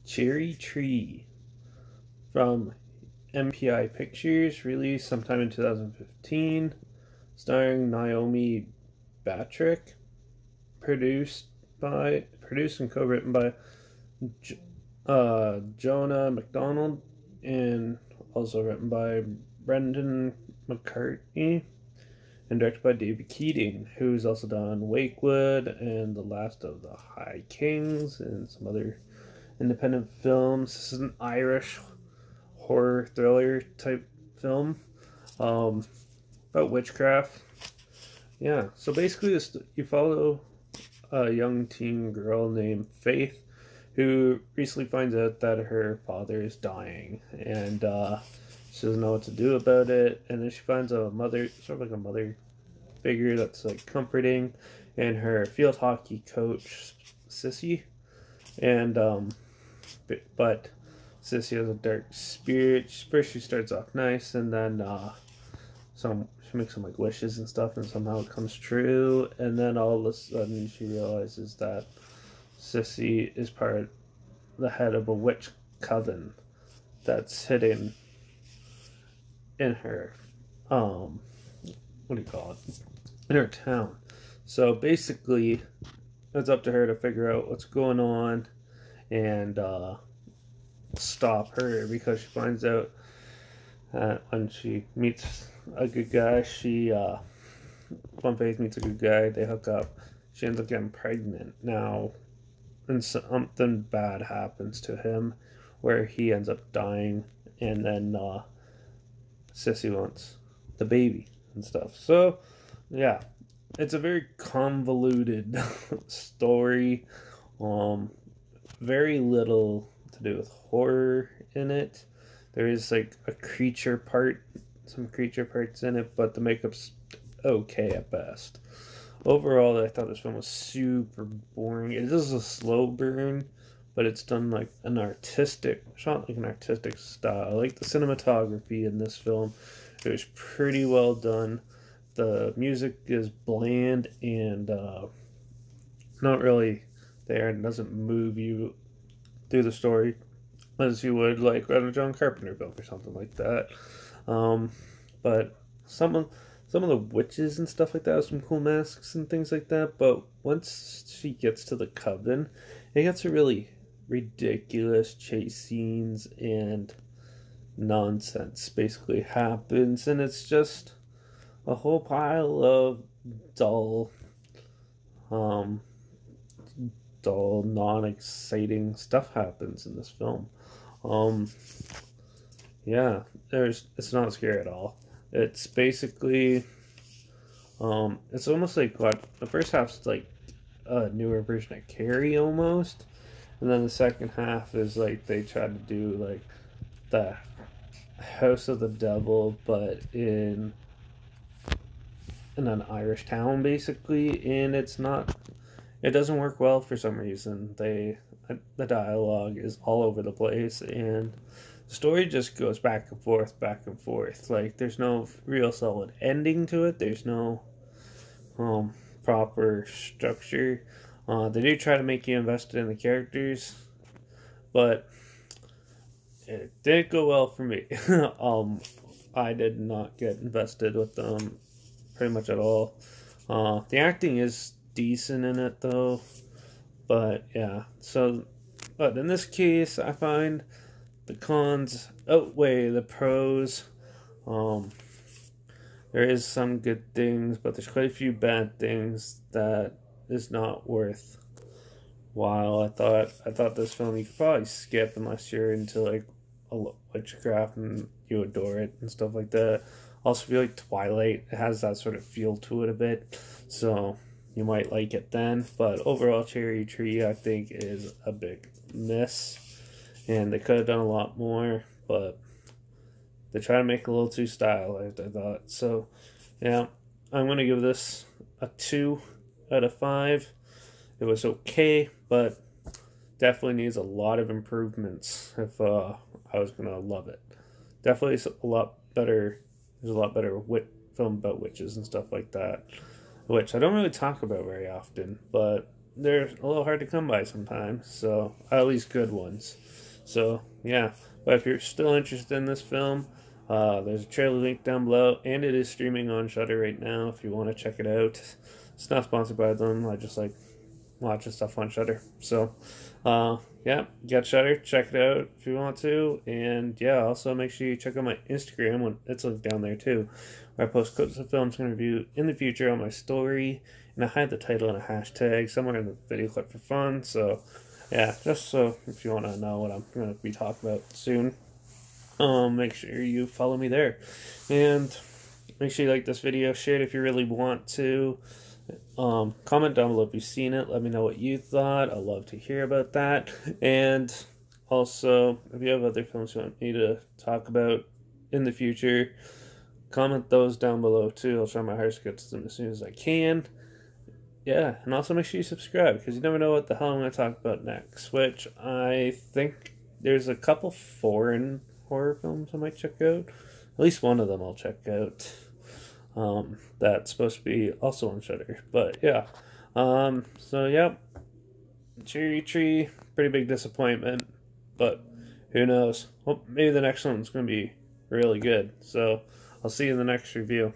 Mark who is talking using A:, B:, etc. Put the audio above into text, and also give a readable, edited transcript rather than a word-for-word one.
A: Cherry Tree from MPI Pictures, released sometime in 2015, starring Naomi Battrick, produced and co-written by Jonah McDonald, and also written by Brendan McCartney, and directed by David Keating, who's also done Wakewood and The Last of the High Kings and some other independent films. This is an Irish horror thriller type film about witchcraft. Yeah, so basically you follow a young teen girl named Faith who recently finds out that her father is dying, and she doesn't know what to do about it. And then she finds a mother, sort of like a mother figure that's like comforting, and her field hockey coach Sissy. And but Sissy has a dark spirit. First she starts off nice, and then she makes some like wishes and stuff, and somehow it comes true. And then all of a sudden she realizes that Sissy is the head of a witch coven that's hidden in her what do you call it? In her town. So basically it's up to her to figure out what's going on and stop her, because she finds out when she meets a good guy, when Faith meets a good guy, they hook up, she ends up getting pregnant now, and something bad happens to him where he ends up dying, and then Sissy wants the baby and stuff. So yeah, it's a very convoluted story. Very little to do with horror in it. There is like some creature parts in it, but the makeup's okay at best. Overall, I thought this film was super boring. It is a slow burn, but it's done like shot like an artistic style. I like the cinematography in this film. It was pretty well done. The music is bland and not really there, and doesn't move you through the story as you would like on a John Carpenter film or something like that. But some of the witches and stuff like that have some cool masks and things like that. But once she gets to the coven, it gets a really ridiculous chase scenes and nonsense basically happens, and it's just a whole pile of dull, non-exciting stuff happens in this film. Yeah, it's not scary at all. It's basically, it's almost like what the first half's like a newer version of Carrie almost, and then the second half is like they try to do like the House of the Devil, but in an Irish town basically, and it doesn't work well for some reason. The dialogue is all over the place, and the story just goes back and forth. Like, there's no real solid ending to it. There's no proper structure. They do try to make you invested in the characters, but it didn't go well for me. I did not get invested with them pretty much at all. The acting is decent in it though, but yeah. But in this case, I find the cons outweigh the pros. There is some good things, but there's quite a few bad things that is not worth while. I thought this film you could probably skip unless you're into like witchcraft and you adore it and stuff like that. Also feel like Twilight, it has that sort of feel to it a bit, so you might like it then. But overall, Cherry Tree I think is a big miss, and they could have done a lot more, but they try to make it a little too stylized, I thought. So yeah, I'm going to give this a 2 out of 5. It was okay, but definitely needs a lot of improvements if I was going to love it. Definitely a lot better. There's a lot better film about witches and stuff like that, which I don't really talk about very often, but they're a little hard to come by sometimes, so at least good ones. So yeah, but if you're still interested in this film, there's a trailer link down below, and it is streaming on Shudder right now if you want to check it out. It's not sponsored by them. I just like watching stuff on Shudder. So yeah, you got Shudder, check it out if you want to. And yeah, also make sure you check out my Instagram, when it's linked down there too, where I post clips of films I'm going to review in the future on my story, and I hide the title and a hashtag somewhere in the video clip for fun. So yeah, just so if you want to know what I'm going to be talking about soon, make sure you follow me there. And make sure you like this video, share it if you really want to. Comment down below if you've seen it. Let me know what you thought. I'd love to hear about that. And also, if you have other films you want me to talk about in the future, comment those down below too. I'll try my hardest to get to them as soon as I can. Yeah, and also make sure you subscribe, because you never know what the hell I'm going to talk about next, which I think there's a couple foreign horror films I might check out. At least one of them I'll check out. That's supposed to be also on Shudder. But yeah. So yeah. Cherry Tree, pretty big disappointment. But who knows? Well, maybe the next one's gonna be really good. So I'll see you in the next review.